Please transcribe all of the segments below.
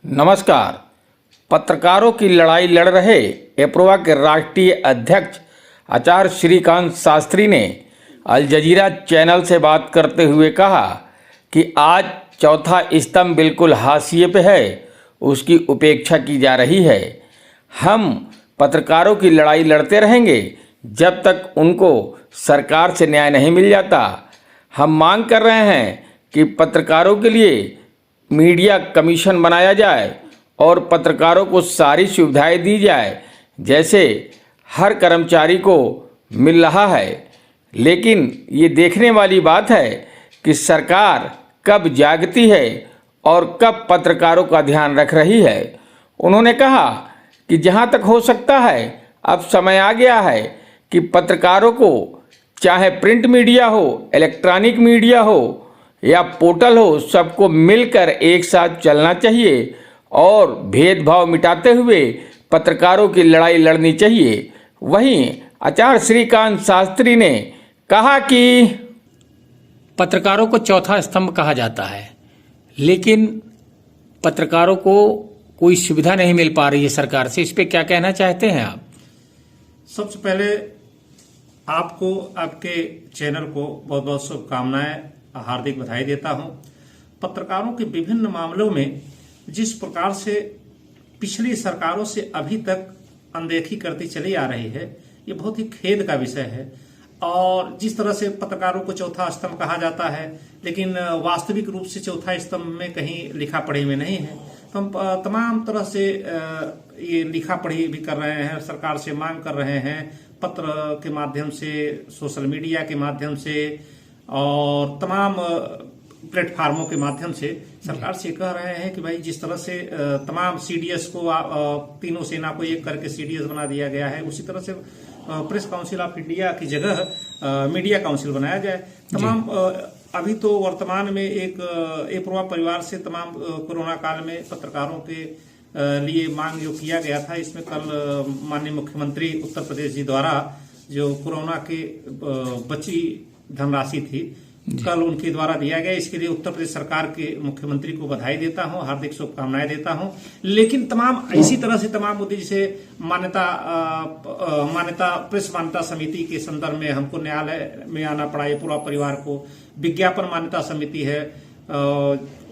नमस्कार। पत्रकारों की लड़ाई लड़ रहे एप्रोवा के राष्ट्रीय अध्यक्ष आचार्य श्रीकांत शास्त्री ने अल जजीरा चैनल से बात करते हुए कहा कि आज चौथा स्तंभ बिल्कुल हाशिए पे है, उसकी उपेक्षा की जा रही है। हम पत्रकारों की लड़ाई लड़ते रहेंगे जब तक उनको सरकार से न्याय नहीं मिल जाता। हम मांग कर रहे हैं कि पत्रकारों के लिए मीडिया कमीशन बनाया जाए और पत्रकारों को सारी सुविधाएं दी जाए जैसे हर कर्मचारी को मिल रहा है। लेकिन ये देखने वाली बात है कि सरकार कब जागती है और कब पत्रकारों का ध्यान रख रही है। उन्होंने कहा कि जहां तक हो सकता है अब समय आ गया है कि पत्रकारों को, चाहे प्रिंट मीडिया हो, इलेक्ट्रॉनिक मीडिया हो या पोर्टल हो, सबको मिलकर एक साथ चलना चाहिए और भेदभाव मिटाते हुए पत्रकारों की लड़ाई लड़नी चाहिए। वहीं आचार्य श्रीकांत शास्त्री ने कहा कि पत्रकारों को चौथा स्तंभ कहा जाता है, लेकिन पत्रकारों को कोई सुविधा नहीं मिल पा रही है सरकार से। इस पे क्या कहना चाहते हैं आप? सबसे पहले आपको, आपके चैनल को बहुत बहुत शुभकामनाएं, हार्दिक बधाई देता हूं। पत्रकारों के विभिन्न मामलों में जिस प्रकार से पिछली सरकारों से अभी तक अनदेखी करती चली आ रही है, ये बहुत ही खेद का विषय है। और जिस तरह से पत्रकारों को चौथा स्तंभ कहा जाता है, लेकिन वास्तविक रूप से चौथा स्तंभ में कहीं लिखा पढ़ी में नहीं है। तो हम तमाम तरह से ये लिखा पढ़ी भी कर रहे हैं, सरकार से मांग कर रहे हैं, पत्र के माध्यम से, सोशल मीडिया के माध्यम से और तमाम प्लेटफार्मों के माध्यम से सरकार से कह रहे हैं कि भाई जिस तरह से तमाम सीडीएस को, तीनों सेना को एक करके सीडीएस बना दिया गया है, उसी तरह से प्रेस काउंसिल ऑफ इंडिया की जगह मीडिया काउंसिल बनाया जाए। तमाम अभी तो वर्तमान में एक एप्रोवा परिवार से तमाम कोरोना काल में पत्रकारों के लिए मांग जो किया गया था, इसमें कल माननीय मुख्यमंत्री उत्तर प्रदेश जी द्वारा जो कोरोना के बची धनराशि थी, कल उनके द्वारा दिया गया। इसके लिए उत्तर प्रदेश सरकार के मुख्यमंत्री को बधाई देता हूं, हार्दिक शुभकामनाएं देता हूं। लेकिन तमाम इसी तरह से तमाम मुद्दे, जैसे मान्यता प्रेस मान्यता समिति के संदर्भ में हमको न्यायालय में आना पड़ा। ये पूरा परिवार को विज्ञापन मान्यता समिति है,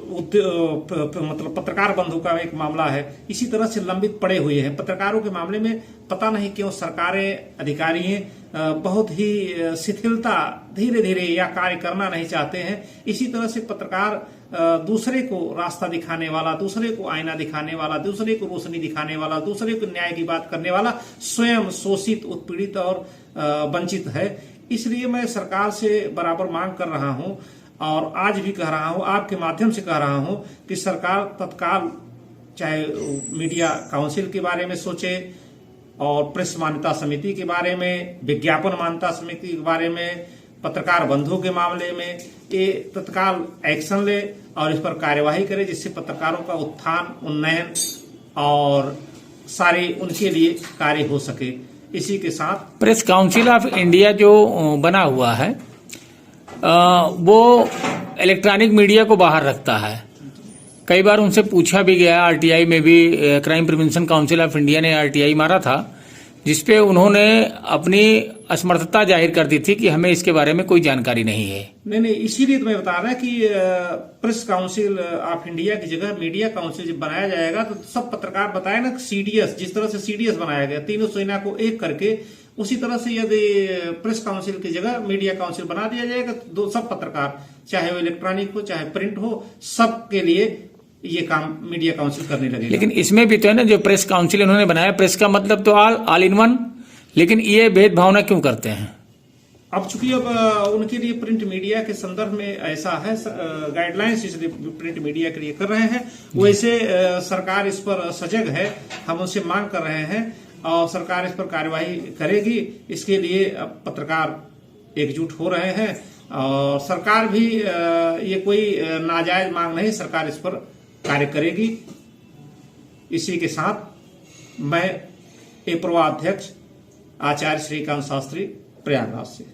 मतलब पत्रकार बंधु का एक मामला है, इसी तरह से लंबित पड़े हुए हैं। पत्रकारों के मामले में पता नहीं क्यों सरकारें, अधिकारी बहुत ही शिथिलता धीरे धीरे या कार्य करना नहीं चाहते हैं। इसी तरह से पत्रकार दूसरे को रास्ता दिखाने वाला, दूसरे को आईना दिखाने वाला, दूसरे को रोशनी दिखाने वाला, दूसरे को न्याय की बात करने वाला स्वयं शोषित, उत्पीड़ित और वंचित है। इसलिए मैं सरकार से बराबर मांग कर रहा हूं और आज भी कह रहा हूं, आपके माध्यम से कह रहा हूं कि सरकार तत्काल चाहे मीडिया काउंसिल के बारे में सोचे और प्रेस मान्यता समिति के बारे में, विज्ञापन मान्यता समिति के बारे में, पत्रकार बंधुओं के मामले में ये तत्काल एक्शन ले और इस पर कार्यवाही करे, जिससे पत्रकारों का उत्थान, उन्नयन और सारे उनके लिए कार्य हो सके। इसी के साथ प्रेस काउंसिल ऑफ इंडिया जो बना हुआ है वो इलेक्ट्रॉनिक मीडिया को बाहर रखता है। कई बार उनसे पूछा भी गया, आरटीआई में भी crime prevention council of India ने आरटीआई मारा था, जिसपे उन्होंने अपनी असमर्थता जाहिर कर दी थी कि हमें इसके बारे में कोई जानकारी नहीं है। नहीं, इसीलिए तो मैं बता रहा कि प्रेस काउंसिल ऑफ इंडिया की जगह मीडिया काउंसिल जब बनाया जाएगा तो सब पत्रकार बताए ना, सीडीएस, जिस तरह से सीडीएस बनाया गया तीनों सेना को एक करके, उसी तरह से यदि प्रेस काउंसिल की जगह मीडिया काउंसिल बना दिया जाएगा तो सब पत्रकार, चाहे वो इलेक्ट्रॉनिक हो चाहे प्रिंट हो, सबके लिए ये काम मीडिया काउंसिल करने लगेगा। लेकिन इसमें भी तो है ना, जो प्रेस काउंसिल उन्होंने बनाया, प्रेस का मतलब तो ऑल इन वन, लेकिन ये भेदभावना क्यों करते हैं? अब चूंकि अब उनके लिए प्रिंट मीडिया के संदर्भ में ऐसा है, गाइडलाइंस इसलिए प्रिंट मीडिया के लिए कर रहे हैं, वैसे सरकार इस पर सजग है। हम उनसे मांग कर रहे हैं और सरकार इस पर कार्यवाही करेगी। इसके लिए पत्रकार एकजुट हो रहे हैं और सरकार भी, ये कोई नाजायज मांग नहीं, सरकार इस पर कार्य करेगी। इसी के साथ मैं एप्रोवा अध्यक्ष आचार्य श्रीकांत शास्त्री, प्रयागराज से।